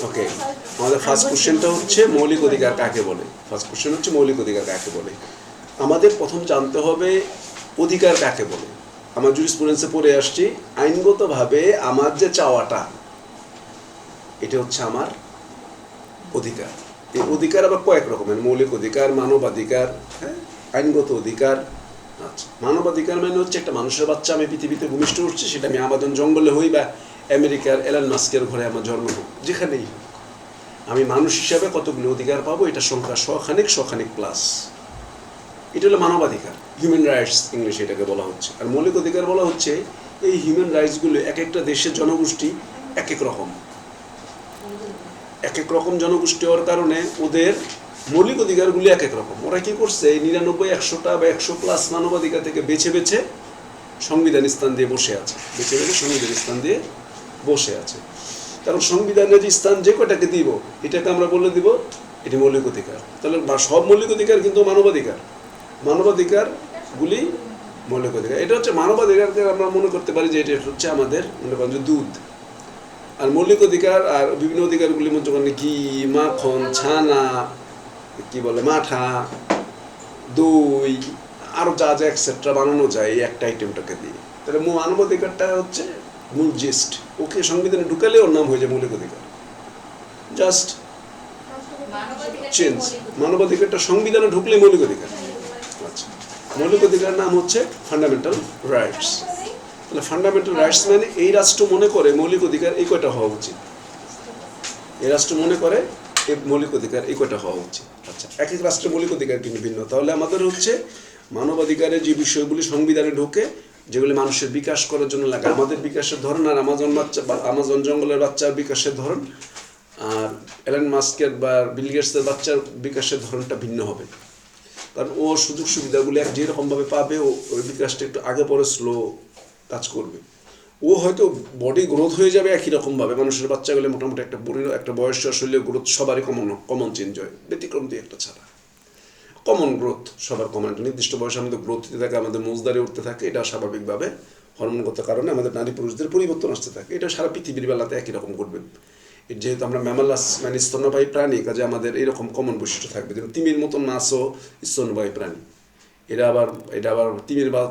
ওকে, আমাদের ফার্স্ট কোশ্চেনটা হচ্ছে মৌলিক অধিকার কাকে বলে। ফার্স্ট কোশ্চেন হচ্ছে মৌলিক অধিকার কাকে বলে। আমাদের প্রথম জানতে হবে অধিকার কাকে বলে। আমার জুরিসপ্রুডেন্সে পড়ে আসছি, আইনগতভাবে আমার যে চাওয়াটা, এটা হচ্ছে আমার অধিকার। এই অধিকার আবার কয়েক রকমের, মৌলিক অধিকার, মানবাধিকার, হ্যাঁ, আইনগত অধিকার। আচ্ছা, মানবাধিকার মানে হচ্ছে একটা মানুষের বাচ্চা আমি পৃথিবীতে ভূমিষ্ঠ হচ্ছে, সেটা আমি আমাজন জঙ্গলে হই বা আমেরিকার এলন মাস্কের ঘরে আমার জন্ম হোক, যেখানেই হোক, আমি মানুষ হিসাবে কতগুলো অধিকার পাবো, এটা সংখ্যা শখানেক প্লাস। এটা হলো মানবাধিকার, হিউম্যান রাইটস ইংলিশে এটাকে বলা হচ্ছে। আর মৌলিক অধিকার বলা হচ্ছে এই হিউম্যান রাইটসগুলো এক একটা দেশের জনগোষ্ঠী এক এক রকম, এক এক রকম জনগোষ্ঠী হওয়ার কারণে ওদের মৌলিক অধিকারগুলি এক এক রকম। ওরা কি করছে, 99, 100টা বা 100+ মানবাধিকার থেকে বেছে বেছে সংবিধান স্থান দিয়ে বসে আছে, বেছে বেছে সংবিধান স্থান দিয়ে বসে আছে। কারণ সংবিধানের যে স্থান যে কটাকে দিব, এটাকে আমরা বলে দিব এটি মৌলিক অধিকার। তাহলে সব মৌলিক অধিকার কিন্তু মানবাধিকার, মানবাধিকারগুলি মৌলিক অধিকার। এটা হচ্ছে মানবাধিকারকে আমরা মনে করতে পারি যে এটা হচ্ছে আমাদের মনে করেন যে দুধ। আর মৌলিক অধিকার আর বিভিন্ন অধিকারগুলির মধ্যে মানে ঘি, মাখন, ছানা, কি বলে মাঠা, দই, আরও যা যা এক্সেট্রা বানানো যায় এই একটা আইটেমটাকে দিয়ে। তাহলে মানবাধিকারটা হচ্ছে মূল জিস্ট। ওকে সংবিধানে ঢুকালে ওর নাম হয়ে যায় মৌলিক অধিকার। জাস্ট চেঞ্জ, মানবাধিকারটা সংবিধানে ঢুকলে মৌলিক অধিকার। আচ্ছা, মৌলিক অধিকার নাম হচ্ছে ফান্ডামেন্টাল রাইটস। তাহলে ফান্ডামেন্টাল রাইটস মানে এই রাষ্ট্র মনে করে মৌলিক অধিকার এই কয়টা হওয়া উচিত, এই রাষ্ট্র মনে করে এই মৌলিক অধিকার এই কয়টা হওয়া উচিত। আচ্ছা, এক এক রাষ্ট্রের মৌলিক অধিকার কিন্তু ভিন্ন। তাহলে আমাদের হচ্ছে মানবাধিকারের যে বিষয়গুলি সংবিধানে ঢোকে, যেগুলি মানুষের বিকাশ করার জন্য লাগে, আমাদের বিকাশের ধরন আর আমাজন জঙ্গলের বাচ্চার বিকাশের ধরন আর এলন মাস্কের বা বিল গেটসের বাচ্চার বিকাশের ধরনটা ভিন্ন হবে। কারণ ও সুযোগ সুবিধাগুলি যেরকমভাবে পাবে, ওই বিকাশটা একটু আগে পরে স্লো কাজ করবে। ও হয়তো বডি গ্রোথ হয়ে যাবে একই রকমভাবে, মানুষের বাচ্চাগুলো মোটামুটি একটা বয়স আসলে গ্রোথ সবারই কমন চেঞ্জ হয়, ব্যতিক্রম দিয়ে একটা ছাড়া কমন গ্রোথ সবার কমন। একটা নির্দিষ্ট বয়সে আমাদের গ্রোথ হতে থাকে, আমাদের মোজদারে উঠতে থাকে, এটা স্বাভাবিকভাবে হরমোনগত কারণে আমাদের নারী পুরুষদের পরিবর্তন আসতে থাকে। এটা সারা পৃথিবীর বেলাতে একই রকম ঘটবে। যেহেতু আমরা ম্যামালাস মানে স্তন্যপায়ী প্রাণী, কাজে আমাদের এইরকম কমন বৈশিষ্ট্য থাকবে। যেমন তিমির মতন মাছও স্তন্যপায়ী প্রাণী। এটা আবার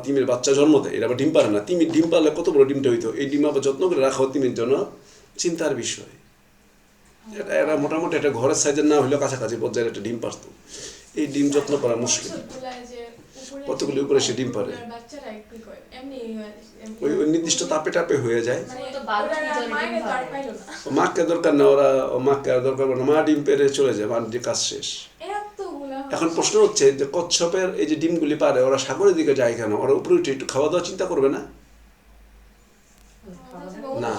তিমির বাচ্চা জন্ম দেয়, এটা আবার ডিম পারে না। তিমির ডিম পারলে কত বড় ডিমটা হইতো, এই ডিম আবার যত্ন করে রাখাও তিমির জন্য চিন্তার বিষয়। এটা মোটামুটি একটা ঘরের সাইজের না হলেও কাছাকাছি পর্যায়ে একটা ডিম পারতো। এই ডিম যত্ন করা মুশকিল। কতগুলি উপরে সে ডিম পারে, ওই নির্দিষ্ট তাপে হয়ে যায়। মাকে দরকার না, মাকে আর দরকার না, মা ডিম পেরে চলে যায়, মার কাজ শেষ। এখন প্রশ্ন হচ্ছে যে কচ্ছপের এই যে ডিমগুলি পারে, ওরা সাগরের দিকে যায় কেন? ওরা উপরে উঠে একটু খাওয়া দাওয়া চিন্তা করবে না? না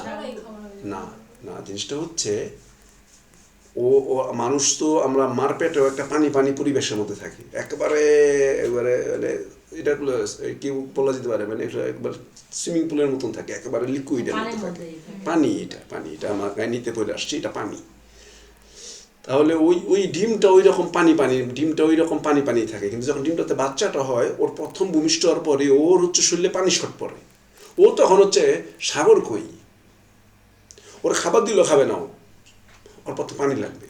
না না, জিনিসটা হচ্ছে ও মানুষ তো আমরা মার পেটেও একটা পানি পরিবেশের মধ্যে থাকি, একেবারে মানে এটা কি বলা যেতে পারে, মানে এটা একবার সুইমিং পুলের মতন থাকে, একেবারে লিকুইডের মতো থাকে। পানি এটা আমার গায়ে নিতে পড়ে আসছে, এটা পানি। তাহলে ওই ডিমটা ওই রকম পানি থাকে। কিন্তু যখন ডিমটাতে বাচ্চাটা হয়, ওর প্রথম ভূমিষ্ঠ হওয়ার পরে ওর হচ্ছে শরীরে পানি শর্ট পড়ে। ও তখন হচ্ছে সাগর কই, ওর খাবার দিলেও খাবে না, ওর প্রথম পানি লাগবে।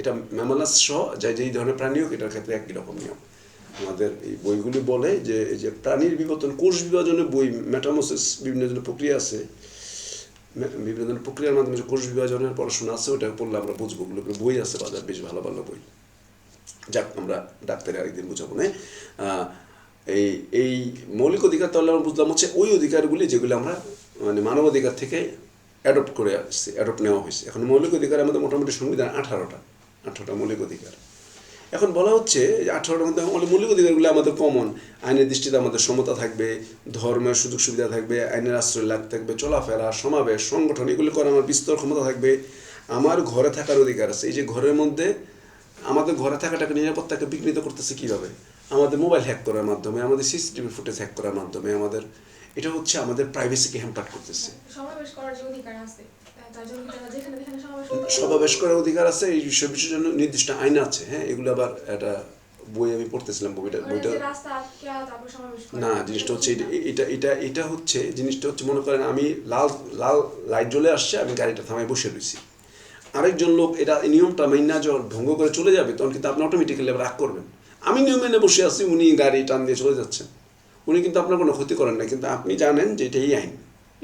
এটা ম্যামালাস সহ যেই ধরনের প্রাণী হোক, এটার ক্ষেত্রে একই রকম নিয়ম। আমাদের এই বইগুলি বলে যে প্রাণীর বিবর্তন, কোষ বিভাজনের বই, মেটামোসিস, বিভিন্ন ধরনের প্রক্রিয়া আছে, বিভিন্ন ধরনের প্রক্রিয়ার মাধ্যমে যে কোষ বিভাজনের পড়াশোনা আছে, ওটা পড়লে আমরা বুঝবো। বই আছে বাজার, বেশ ভালো বই। যাক, আমরা ডাক্তারে আরেকদিন বুঝাবো না। এই মৌলিক অধিকার তাহলে আমরা বুঝলাম হচ্ছে ওই অধিকারগুলি যেগুলি আমরা মানে মানবাধিকার থেকে অ্যাডপ্ট নেওয়া হয়েছে। এখন মৌলিক অধিকার আমাদের মোটামুটি সংবিধান 18টা মৌলিক অধিকার। এখন বলা হচ্ছে যে 18টার মধ্যে মৌলিক অধিকারগুলো আমাদের কমন। আইনের দৃষ্টিতে আমাদের সমতা থাকবে, ধর্মের সুযোগ সুবিধা থাকবে, আইনের আশ্রয় লাভ থাকবে, চলাফেরা, সমাবেশ, সংগঠন, এগুলি করে আমার বিস্তর ক্ষমতা থাকবে। আমার ঘরে থাকার অধিকার আছে। এই যে ঘরের মধ্যে আমাদের ঘরে থাকাটাকে, নিরাপত্তাকে বিঘ্নিত করতেছে কীভাবে? আমাদের মোবাইল হ্যাক করার মাধ্যমে, আমাদের সিসিটিভি ফুটেজ হ্যাক করার মাধ্যমে, এটা হচ্ছে আমাদের প্রাইভেসিকে হ্যাম্পার করতেছে। সমাবেশ করার অধিকার আছে, এই বিষয়ের জন্য নির্দিষ্ট আইন আছে। হ্যাঁ, এগুলো আবার একটা বই আমি পড়তেছিলাম, বইটা না, জিনিসটা হচ্ছে এটা হচ্ছে জিনিসটা হচ্ছে মনে করেন আমি লাল লাইট জ্বলে আসছে, আমি গাড়িটা থামায় বসে রয়েছি, আরেকজন লোক এটা নিয়মটা মাইনা যখন ভঙ্গ করে চলে যাবে তখন কিন্তু আপনি অটোমেটিক্যালি রাগ করবেন। আমি নিয়ম মেনে বসে আছি, উনি গাড়ি টান দিয়ে চলে যাচ্ছেন, উনি কিন্তু আপনার কোনো ক্ষতি করেন না, কিন্তু আপনি জানেন যে এটাই আইন,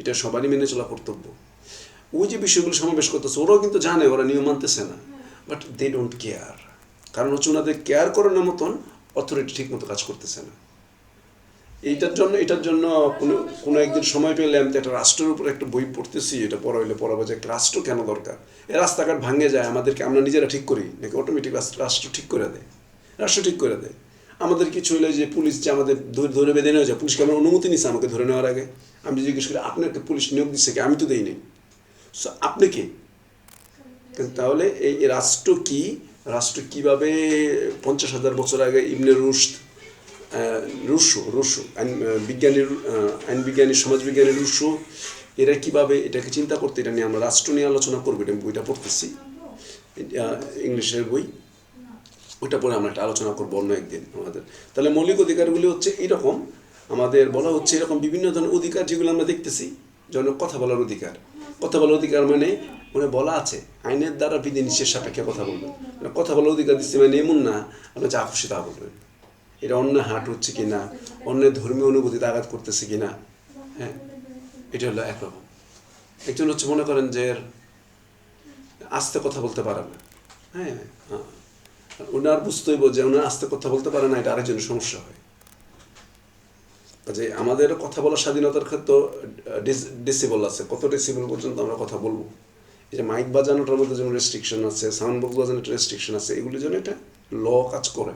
এটা সবারই মেনে চলা কর্তব্য। ওই যে বিষয়গুলো সমাবেশ করতেছে ওরাও কিন্তু জানে ওরা নিয়ম মানতেছে না, বাট দে ডোন্ট কেয়ার। কারণ হচ্ছে ওনাদের কেয়ার করানোর মতন অথরিটি ঠিক মতো কাজ করতেছে না। এটার জন্য কোনো একদিন সময় পেলে আমি একটা রাষ্ট্রের উপর একটা বই পড়তেছি, এটা পড়া হইলে পড়াবো যে একটা রাষ্ট্র কেন দরকার। এই রাস্তাঘাট ভাঙে যায়, আমাদেরকে আমরা নিজেরা ঠিক করি নাকি অটোমেটিক রাষ্ট্র ঠিক করে দেয়? রাষ্ট্র ঠিক করে দেয়। আমাদের কিছু হলে যে পুলিশ যে আমাদের ধরে বেঁধে নেওয়া যায়, পুলিশকে আমার অনুমতি নিচ্ছে আমাকে ধরে নেওয়ার আগে। আমি জিজ্ঞেস করি আপনাকে পুলিশ নিয়োগ দিচ্ছে কি? আমি তো দেই নেই। সো আপনি কি? তাহলে এই রাষ্ট্র কি, রাষ্ট্র কিভাবে 50,000 বছর আগে ইবনে রুশো আইন বিজ্ঞানী সমাজবিজ্ঞানী রুশো এরা কিভাবে এটাকে চিন্তা করতে, এটা নিয়ে আমরা রাষ্ট্র নিয়ে আলোচনা করবো। এটা বইটা পড়তেছি, ইংলিশের বই, ওইটা পরে আমরা একটা আলোচনা করবো অন্য একদিন আমাদের। তাহলে মৌলিক অধিকারগুলি হচ্ছে এরকম, আমাদের বলা হচ্ছে এরকম বিভিন্ন ধরনের অধিকার যেগুলো আমরা দেখতেছি। যেমন কথা বলার অধিকার। কথা বলার অধিকার মানে বলা আছে আইনের দ্বারা বিধিনিষেধের সাপেক্ষে কথা বলবেন। কথা বলার অধিকার দিচ্ছে মানে এমন না আপনি যা খুশি তা বলবেন। এটা অন্য হাট হচ্ছে কিনা, অন্যের ধর্মীয় অনুভূতিতে আঘাত করতেছে কিনা, হ্যাঁ, এটা হলো একরকম। একজন হচ্ছে মনে করেন যে আস্তে কথা বলতে পারে না, হ্যাঁ, ওনার বুঝতে হইব যে ওনার আস্তে কথা বলতে পারে না, এটা আরেকজনের সমস্যা হয়। যে আমাদের কথা বলার স্বাধীনতার ক্ষেত্রে ডেসিবল আছে, কত ডেসিবল পর্যন্ত আমরা কথা বলবো। এই যে মাইক বাজানোটার মধ্যে যেমন রেস্ট্রিকশন আছে, সাউন্ড বক্স বাজানোর একটা রেস্ট্রিকশন আছে, এগুলির জন্য এটা ল কাজ করে।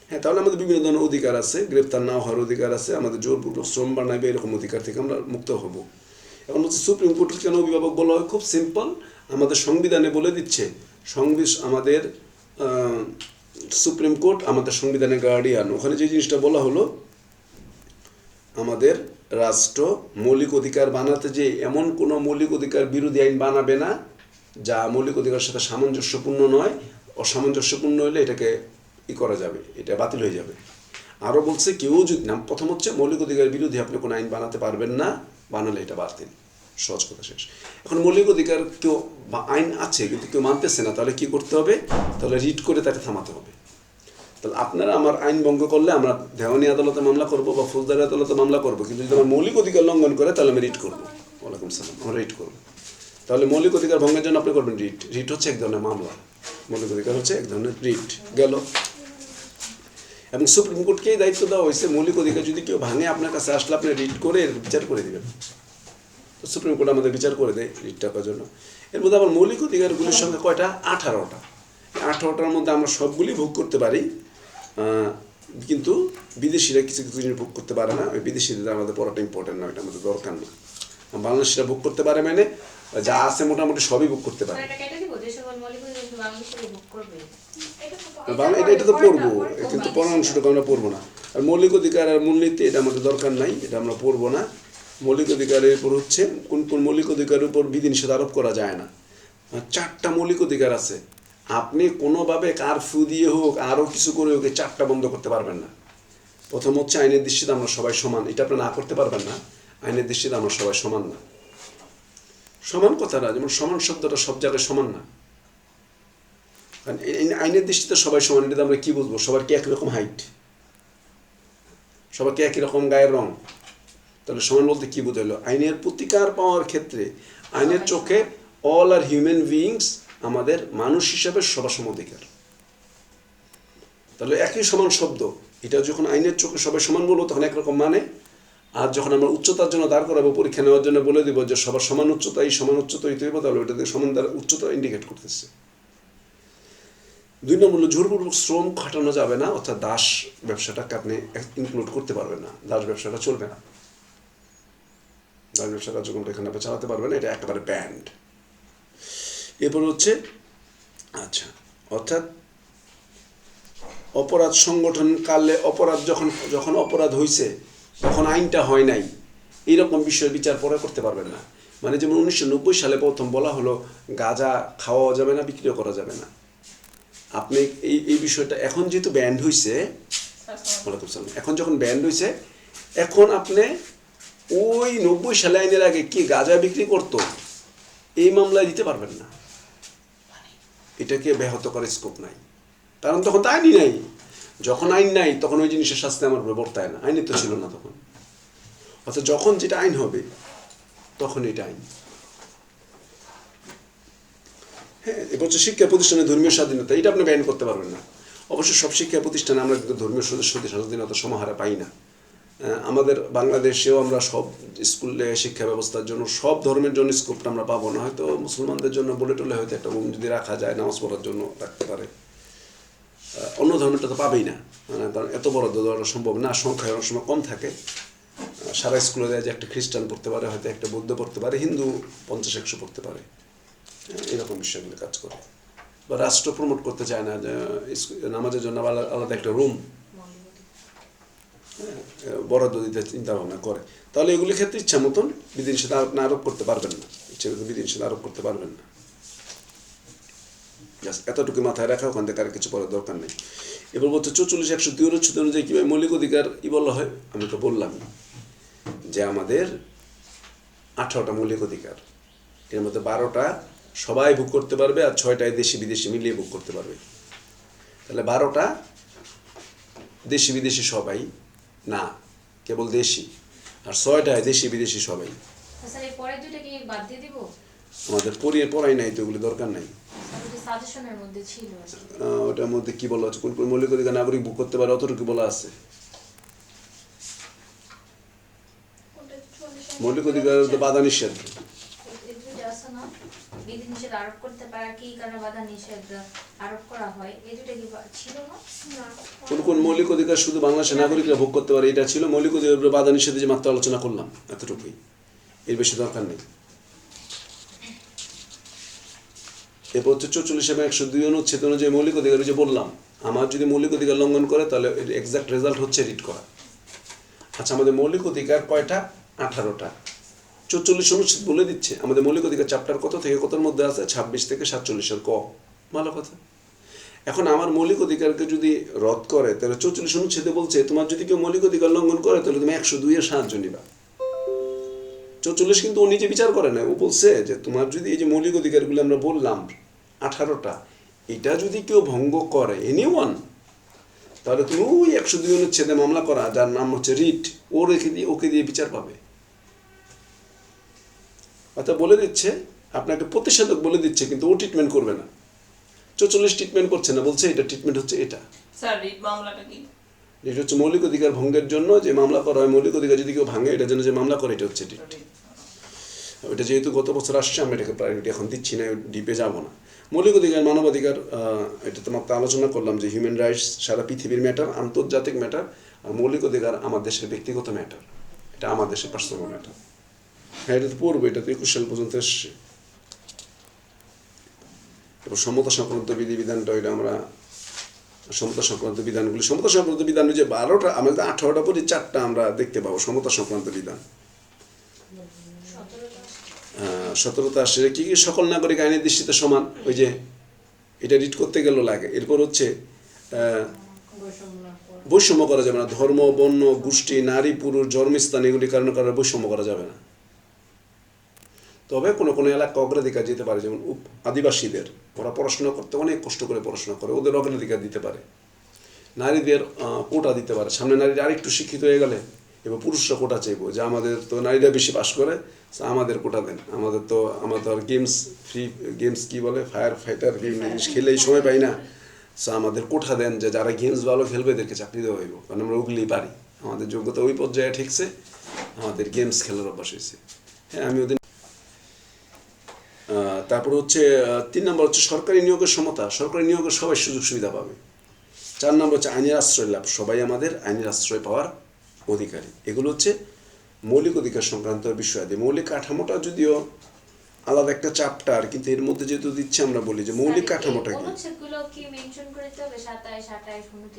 হ্যাঁ, তাহলে আমাদের বিভিন্ন ধরনের অধিকার আছে, গ্রেপ্তার না হওয়ার অধিকার আছে, আমাদের জোরপূর্বক শ্রম বানাইবে এরকম অধিকার থেকে আমরা মুক্ত হব। এখন হচ্ছে সুপ্রিম কোর্টের কেন অভিভাবক বলা হয়? খুব সিম্পল, আমাদের সংবিধানে বলে দিচ্ছে আমাদের সুপ্রিম কোর্ট আমাদের সংবিধানের গার্ডিয়ান। ওখানে যে জিনিসটা বলা হলো, আমাদের রাষ্ট্র মৌলিক অধিকার বানাতে যে এমন কোনো মৌলিক অধিকার বিরোধী আইন বানাবে না যা মৌলিক অধিকারের সাথে সামঞ্জস্যপূর্ণ নয়। অসামঞ্জস্যপূর্ণ হলে এটাকে করা যাবে, এটা বাতিল হয়ে যাবে। আরও বলছে কেউ যদি না, প্রথম হচ্ছে মৌলিক অধিকার বিরোধী আপনি কোনো আইন বানাতে পারবেন না, বানালে এটা বাতিল। সহজ কথা শেষ। এখন মৌলিক অধিকার কেউ বা আইন আছে কিন্তু কেউ মানতেছে না, তাহলে কি করতে হবে? তাহলে রিট করে তাকে থামাতে হবে। তাহলে আপনারা আমার আইন ভঙ্গ করলে আমরা দেওয়ানি আদালতে মামলা করবো বা ফৌজদারি আদালতে মামলা করবো, কিন্তু যদি আমার মৌলিক অধিকার লঙ্ঘন করে তাহলে আমি রিট করবো। ওয়ালাইকুম সালাম, আমরা রিট করবো। তাহলে মৌলিক অধিকার ভঙ্গের জন্য আপনি করবেন রিট। রিট হচ্ছে এক ধরনের মামলা, মৌলিক অধিকার হচ্ছে এক ধরনের রিট গেল। এবং সুপ্রিম কোর্টকেই দায়িত্ব দেওয়া হয়েছে, মৌলিক অধিকার যদি কেউ ভাঙে আপনার কাছে আসলে আপনি রিট করে এর বিচার করে দেবেন। তো সুপ্রিম কোর্ট আমাদের বিচার করে দেয় রিট টাকার জন্য। এর মধ্যে আবার মৌলিক অধিকারগুলির সঙ্গে কয়টা? 18টা। 18টার মধ্যে আমরা সবগুলি ভোগ করতে পারি, কিন্তু বিদেশিরা কিছু কিছু জিনিস ভোগ করতে পারে না। ওই বিদেশিদের আমাদের পড়াটা ইম্পর্টেন্ট না, এটা আমাদের দরকার না। বাংলাদেশিরা ভোগ করতে পারে মানে যা আছে মোটামুটি সবই ভোগ করতে পারে। এটা তো পড়বো, কিন্তু পড়ার অংশটুকু আমরা পড়বো না। আর মৌলিক অধিকার আর মূলনীতি এটা আমাদের দরকার নাই, এটা আমরা পড়বো না। মৌলিক অধিকারের উপর হচ্ছে কোন কোন মৌলিক অধিকারের উপর বিধিনিষেধ আরোপ করা যায় না। 4টা মৌলিক অধিকার আছে, আপনি কোনোভাবে কারফিউ দিয়ে হোক আরও কিছু করে হোক এই 4টা বন্ধ করতে পারবেন না। প্রথম হচ্ছে আইনের দৃষ্টিতে আমরা সবাই সমান, এটা আপনি না করতে পারবেন না। আইনের দৃষ্টিতে আমরা সবাই সমান না। সমান কথাটা যেমন সমান শব্দটা সব জায়গায় সমান না, কারণ আইনের দৃষ্টিতে সবাই সমান। এটাতে আমরা কি বুঝবো? সবার কি একই রকম হাইট, সবার কি একই রকম গায়ের রং? তাহলে সমান বলতে কি বোঝাইলো? আইনের প্রতিকার পাওয়ার ক্ষেত্রে আইনের চোখে অল আর হিউম্যান বিইংস, আমাদের মানুষ হিসাবে সবার সম অধিকার। তাহলে একই সমান শব্দ, এটা যখন আইনের চোখে সবাই সমান বলবো তখন একরকম মানে। আর যখন আমরা উচ্চতার জন্য দাঁড় করাবো, পরীক্ষা নেওয়ার জন্য বলে দিব যে সবার সমান উচ্চতা, এই সমান উচ্চতা হইতে হইব, তাহলে ওইটা দিয়ে সমান দ্বারা উচ্চতা ইন্ডিকেট করতেছে। 2 নম্বর হলো জোরপূর্বক শ্রম খাটানো যাবে না, অর্থাৎ দাস ব্যবসাটাকে আপনি ইনক্লুড করতে পারবেন না। দাস ব্যবসাটা চলবে না, দাস ব্যবসা কার্যক্রমটা এখানে আপনি চালাতে পারবেন না, এটা একেবারে ব্যান্ড। এরপর হচ্ছে আচ্ছা, অর্থাৎ অপরাধ সংগঠন কালে অপরাধ যখন অপরাধ হয়েছে তখন আইনটা হয় নাই, এইরকম বিষয়ের বিচার পরে করতে পারবেন না। মানে যেমন 1990 সালে প্রথম বলা হলো গাঁজা খাওয়া যাবে না, বিক্রিও করা যাবে না। আপনি এই বিষয়টা এখন যেহেতু ব্যান্ড হয়েছে, এখন যখন ব্যান্ড হয়েছে, এখন আপনি ওই 90 সালে আইনের আগে কি গাঁজা বিক্রি করতো এই মামলায় দিতে পারবেন না। এটাকে ব্যাহত করার স্কোপ নাই, কারণ তখন তো আইনই নাই। যখন আইন নাই তখন ওই জিনিসের শাস্তি আমার উপরে বর্তায় না, আইনই তো ছিল না তখন। অর্থাৎ যখন যেটা আইন হবে তখন এটা আইন। হ্যাঁ, এবার হচ্ছে শিক্ষা প্রতিষ্ঠানে ধর্মীয় স্বাধীনতা, এটা আপনি ব্যান করতে পারবেন না। অবশ্য সব শিক্ষা প্রতিষ্ঠানে আমরা কিন্তু ধর্মীয় সদস্যদের স্বাধীনতা সমাহারে পাই না। আমাদের বাংলাদেশেও আমরা সব স্কুলে শিক্ষা ব্যবস্থার জন্য সব ধর্মের জন্য স্কোপটা আমরা পাবো না। হয়তো মুসলমানদের জন্য বলে টলে হয়তো একটা রুম যদি রাখা যায় নামাজ পড়ার জন্য রাখতে পারে, অন্য ধর্মেরটা তো পাবেই না, কারণ এত বড় দেওয়া সম্ভব না, সংখ্যায় অনেক সময় কম থাকে। সারা স্কুলে দেয় যে একটা খ্রিস্টান পড়তে পারে, হয়তো একটা বৌদ্ধ পড়তে পারে, হিন্দু 50-100 পড়তে পারে, এরকম বিষয়গুলো কাজ করে। বা রাষ্ট্র প্রমোট করতে চায় না যে নামাজের জন্য আলাদা একটা রুম বরাদ্দ দিতে চিন্তা ভাবনা করে, তাহলে এগুলির ক্ষেত্রে ইচ্ছা মতন বিধিনিষেধ আরোপ করতে পারবেন না, ইচ্ছা মতন বিধিনিষেধ আরোপ করতে পারবেন না। এতটুকু মাথায় রাখা, ওখান থেকে আর কিছু করার দরকার নেই। এবার বলতে 44-102 অনুচ্ছেদ অনুযায়ী কীভাবে মৌলিক অধিকার বলা হয়, আমি তো বললাম যে আমাদের 18টা মৌলিক অধিকার, এর মধ্যে 12টা সবাই ভোগ করতে পারবে, আর 6টায় দেশি বিদেশি মিলিয়ে ভোগ করতে পারবে। তাহলে 12টা দেশি বিদেশি সবাই না, কেবল দেশি, আর 6টায় দেশি বিদেশি সবাই। আমাদের পড়াই নাই তো, ওগুলো দরকার নাই। ওটার মধ্যে কি বলা আছে, কোন কোন মৌলিক অধিকার নাগরিক ভোগ করতে পারে অতটুকু বলা আছে। মৌলিক অধিকার তো বাধা নিষেধ, বিধিনিষেধ আরোপ করতে পারে, কি কারণে বাধা নিষেধ আরোপ করা হয়, এই দুটো কি ছিল না? কোন কোন মৌলিক অধিকার শুধু বাংলাদেশের নাগরিকরা ভোগ করতে পারে এটা ছিল। মৌলিক অধিকার বাধা নিষেধে যে মাত্র আলোচনা করলাম এতটুকুই, এর বেশি দরকার নেই। এরপর হচ্ছে 44-102 অনুচ্ছেদ অনুযায়ী মৌলিক অধিকার যে বললাম, আমার যদি মৌলিক অধিকার লঙ্ঘন করে তাহলে এক্সাক্ট রেজাল্ট হচ্ছে রিট করা। আচ্ছা, আমাদের মৌলিক অধিকার কয়টা? 18টা। 44 অনুচ্ছেদ বলে দিচ্ছে আমাদের মৌলিক অধিকার চ্যাপ্টার কত থেকে কতর মধ্যে আছে, 26 থেকে 47 ক। ভালো কথা। এখন আমার মৌলিক অধিকারকে যদি রদ করে তাহলে 44 অনুচ্ছেদে বলছে তোমার যদি কেউ মৌলিক অধিকার লঙ্ঘন করে তাহলে তুমি 102-এর সাহায্য নিবা। 44 কিন্তু ও নিজে বিচার করে না, ও বলছে যে তোমার যদি এই যে মৌলিক অধিকারগুলো আমরা বললাম 18টা, এটা যদি কেউ ভঙ্গ করে এনিওয়ান, তাহলে তুমি ওই 102 অনুচ্ছেদে মামলা করা, যার নাম হচ্ছে রিট, ওকে দিয়ে বিচার পাবে। অর্থাৎ বলে দিচ্ছে আপনাকে প্রতিষেধক বলে দিচ্ছে, কিন্তু ও ট্রিটমেন্ট করবে না। 44 ট্রিটমেন্ট করছে না, বলছে এটা ট্রিটমেন্ট হচ্ছে এটা। স্যার রিট মামলাটা কি? এটা হচ্ছে মৌলিক অধিকার ভঙ্গের জন্য যে মামলা করা হয়, মৌলিক অধিকার যদি কেউ ভাঙে এটার জন্য যে মামলা করে, এটা হচ্ছে রিট। ওইটা যেহেতু গত বছর আসছে, আমি এটাকে প্রায়োরিটি এখন দিচ্ছি না, ডিপে যাবো না। মৌলিক অধিকার মানবাধিকার, এটা তো মাত্র আলোচনা করলাম যে হিউম্যান রাইটস সারা পৃথিবীর ম্যাটার, আন্তর্জাতিক ম্যাটার, আর মৌলিক অধিকার আমার দেশের ব্যক্তিগত ম্যাটার, এটা আমার দেশের পার্সোনাল ম্যাটার। হ্যাঁ, এটা তো পড়বো, এটা তো 21 সাল পর্যন্ত এসছে। এবার সমতা সংক্রান্ত বিধিবিধানটা, ওইটা আমরা সমতা সংক্রান্ত বিধানগুলি, সমতা সংক্রান্ত বিধান যে 12টা, আমাদের 18টা পরে 4টা আমরা দেখতে পাবো সমতা সংক্রান্ত বিধান। 17টা আসছে কি কি, সকল নাগরিক আইনের দৃষ্টিতে সমান, ওই যে এটা রিড করতে গেল লাগে। এরপর হচ্ছে বৈষম্য করা যাবে না, ধর্ম, বর্ণ, গোষ্ঠী, নারী, পুরুষ, জন্মস্থান এগুলি কারণে কারণে বৈষম্য করা যাবে না। তবে কোনো কোনো এলাকা অগ্রাধিকার দিতে পারে, যেমন আদিবাসীদের, ওরা পড়াশোনা করতে অনেক কষ্ট করে পড়াশোনা করে, ওদের অগ্রাধিকার দিতে পারে। নারীদের কোটা দিতে পারে, সামনে নারীরা আরেকটু শিক্ষিত হয়ে গেলে এবার পুরুষরা কোটা চাইবো, যে আমাদের তো নারীরা বেশি পাস করে, আমাদের কোটা দেন, আমাদের আর গেমস ফ্রি, গেমস কি বলে, ফায়ার ফাইটার গেমস খেলেই সময় পাই না, আমাদের কোটা দেন, যে যারা গেমস ভালো খেলবে এদেরকে চাকরি দেওয়া হইব, কারণ আমরা ওগুলি পারি, আমাদের যোগ্যতা ওই পর্যায়ে ঠিকছে, আমাদের গেমস খেলার অভ্যাস হয়েছে। হ্যাঁ, আমি ওদের। তারপর হচ্ছে 3 নম্বর হচ্ছে সরকারি নিয়োগের সমতা, সরকারি নিয়োগের সবাই সুযোগ সুবিধা পাবে। 4 নম্বর হচ্ছে আইনের আশ্রয় লাভ, সবাই আমাদের আইনের আশ্রয় পাওয়ার অধিকারী। এগুলো হচ্ছে মৌলিক অধিকার সংক্রান্ত বিষয়াদি। মৌলিক কাঠামোটা যদিও আলাদা একটা চ্যাপ্টার, কিন্তু এর মধ্যে যেহেতু দিচ্ছে আমরা বলি যে মৌলিক কাঠামোটা কি,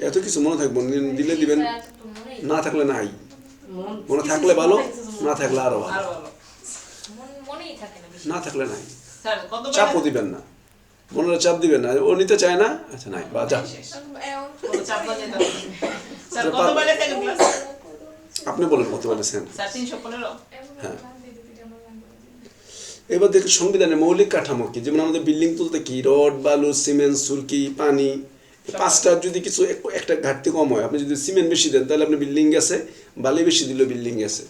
এত কিছু মনে থাকবো, দিলে দিবেন, না থাকলে নাই, মনে থাকলে ভালো, না থাকলে আরো ভালো, না থাকলে নাই, চাপও দিবেন না, মনের চাপ দিবেন না, ও নিতে চায় না, আচ্ছা নাই, বা যা। আপনি বলেন কত বলেছেন? স্যার 315। হ্যাঁ, এবার দেখি সংবিধানের মৌলিক কাঠামো কি, যেমন আমাদের বিল্ডিং তুলতে কি রড, বালু, সিমেন্ট, সুরকি, পানি, পাঁচটা যদি কিছু একটা ঘাটতি কম হয়, আপনি যদি সিমেন্ট বেশি দেন তাহলে আপনি বিল্ডিং গেছে, বালি বেশি দিলেও বিল্ডিং গেছে,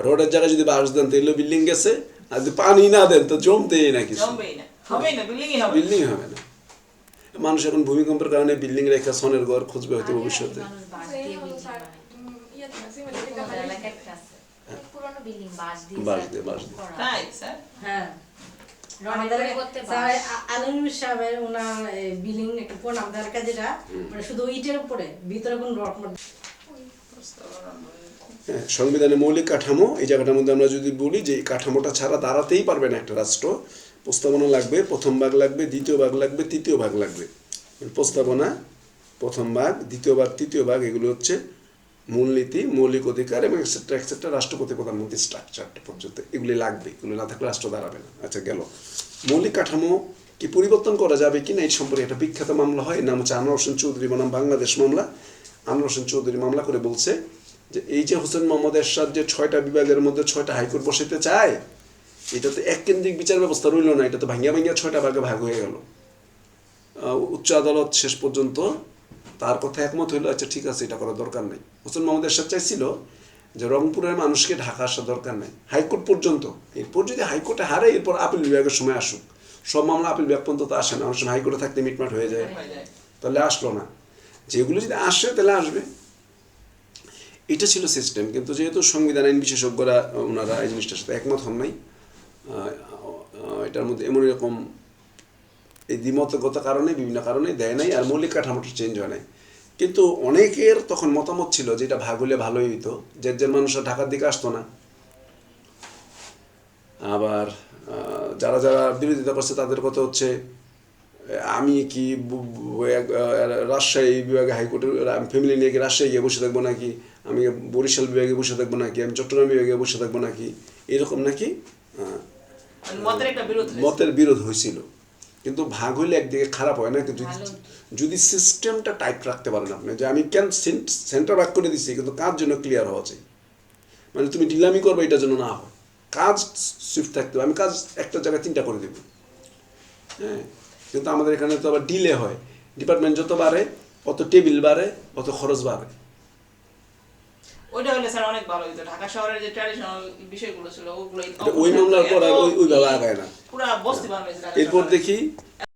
রডের জায়গায় যদি বাঁশ দেন তাহলে বিল্ডিং গেছে, আর যদি পানি না দেন তো জমতেই না কিছু, জমবেই না, হবেই না, বিল্ডিংই হবে না। বিল্ডিং হবে না। মানুষ এখন ভূমিকম্পের কারণে বিল্ডিং রেখা সনের ঘর খুঁজবে হয়তো আগে ভবিষ্যতে। মানুষ বাঁশ দিয়ে building বানায়। আমাদের এলাকায় একটা আছে। অনেক পুরনো বিল্ডিং বাঁশ দিয়ে বাঁশ স্যার দিয়ে, বাঁশ দিয়ে। করা। তাই স্যার? হ্যাঁ রডের আমাদের পরিবর্তে স্যার বাঁশ। আলমগীর সাহেবের ওনার বিল্ডিং একটু পুরনো আমাদের এলাকা যেটা মানে শুধু ইটের উপরে ভিতরে কোনো রড হ্যাঁ, সংবিধানের মৌলিক কাঠামো, এই জায়গাটার মধ্যে আমরা যদি বলি যে এই কাঠামোটা ছাড়া দাঁড়াতেই পারবে না একটা রাষ্ট্র, প্রস্তাবনা লাগবে, প্রথম ভাগ লাগবে, দ্বিতীয় ভাগ লাগবে, তৃতীয় ভাগ লাগবে। প্রস্তাবনা, প্রথম ভাগ, দ্বিতীয় ভাগ, তৃতীয় ভাগ, এগুলো হচ্ছে মূলনীতি, মৌলিক অধিকার এবং এক্সেট্রা এক্সেট্রা, রাষ্ট্রপতি প্রধানমন্ত্রী স্ট্রাকচারটা পর্যন্ত এগুলি লাগবে, এগুলো না থাকলে রাষ্ট্র দাঁড়াবে না। আচ্ছা গেল, মৌলিক কাঠামো কি পরিবর্তন করা যাবে কি না এই সম্পর্কে একটা বিখ্যাত মামলা হয়, নাম হচ্ছে আনোয়ার হোসেন চৌধুরী বনাম বাংলাদেশ মামলা। আনোয়ার হোসেন চৌধুরী মামলা করে বলছে যে এই যে হোসেন মোহাম্মদ এরশাদ যে 6টা বিভাগের মধ্যে 6টা হাইকোর্ট বসাইতে চায়, এটা তো এক কেন্দ্রিক বিচার ব্যবস্থা রইল না, এটা তো ভাঙিয়া ভাঙিয়া 6টা ভাগে ভাগ হয়ে গেল। উচ্চ আদালত শেষ পর্যন্ত তার কথা একমত হইলো, আচ্ছা ঠিক আছে এটা করার দরকার নেই। হোসেন মোহাম্মদ এরশাদ চাইছিল যে রংপুরের মানুষকে ঢাকা আসার দরকার নেই, হাইকোর্ট পর্যন্ত, এরপর যদি হাইকোর্টে হারে এরপর আপিল বিভাগের সময় আসুক। সব মামলা আপিল বিভাগ পর্যন্ত তো আসে না, অনেক সময় হাইকোর্টে থাকতে মিটমাট হয়ে যায়, হয়ে যায়। তাহলে আসলো না। যেগুলো যদি আসে তাহলে আসবে, এটা ছিল সিস্টেম। কিন্তু যেহেতু সংবিধান আইন বিশেষজ্ঞরা ওনারা এই জিনিসটার সাথে একমত হন নাই, এটার মধ্যে এমন এরকম এই দ্বিমতগত কারণে, বিভিন্ন কারণে দেয় নাই, আর মৌলিক কাঠামোটা চেঞ্জ হয় নাই। কিন্তু অনেকের তখন মতামত ছিল যে এটা ভাগ হলে ভালোই হইতো, যে মানুষরা ঢাকার দিকে আসতো না। আবার যারা যারা বিরোধিতা করছে তাদের কথা হচ্ছে আমি কি রাজশাহী বিভাগে হাইকোর্টের ফ্যামিলি নিয়ে কি রাজশাহী গিয়ে বসে থাকবো নাকি, আমি বরিশাল বিভাগে বসে থাকবো নাকি, আমি চট্টগ্রাম বিভাগে বসে থাকবো নাকি, এরকম নাকি মানে মতের একটা বিরোধ হয়েছে। মতের বিরোধ হয়েছিল। কিন্তু ভাগ হইলে একদিকে খারাপ হয় না, কিন্তু ভালো। যদি সিস্টেমটা টাইট রাখতে পারেন আপনি, যে আমি কেন সেন্টার ভাগ করে দিচ্ছি কিন্তু কাজ জন্য ক্লিয়ার হওয়া চাই, মানে তুমি ডিলামি করবে এটার জন্য না হয়, কাজ শিফট থাকতে হবে, আমি কাজ একটা জায়গায় 3টা করে দেবো। হ্যাঁ, কিন্তু আমাদের এখানে তো আবার ডিলে হয়, ডিপার্টমেন্ট যত বাড়ে অত টেবিল বাড়ে, অত খরচ বাড়ে। ওইটা হলে স্যার অনেক ভালো হতো। ঢাকা শহরের যে ট্র্যাডিশনাল বিষয়গুলো ছিল ওগুলো ওই মামলার পর আর ওইভাবে আগায় না। পুরা বস্তি বানাইছে ঢাকা এরপর শহরে। দেখি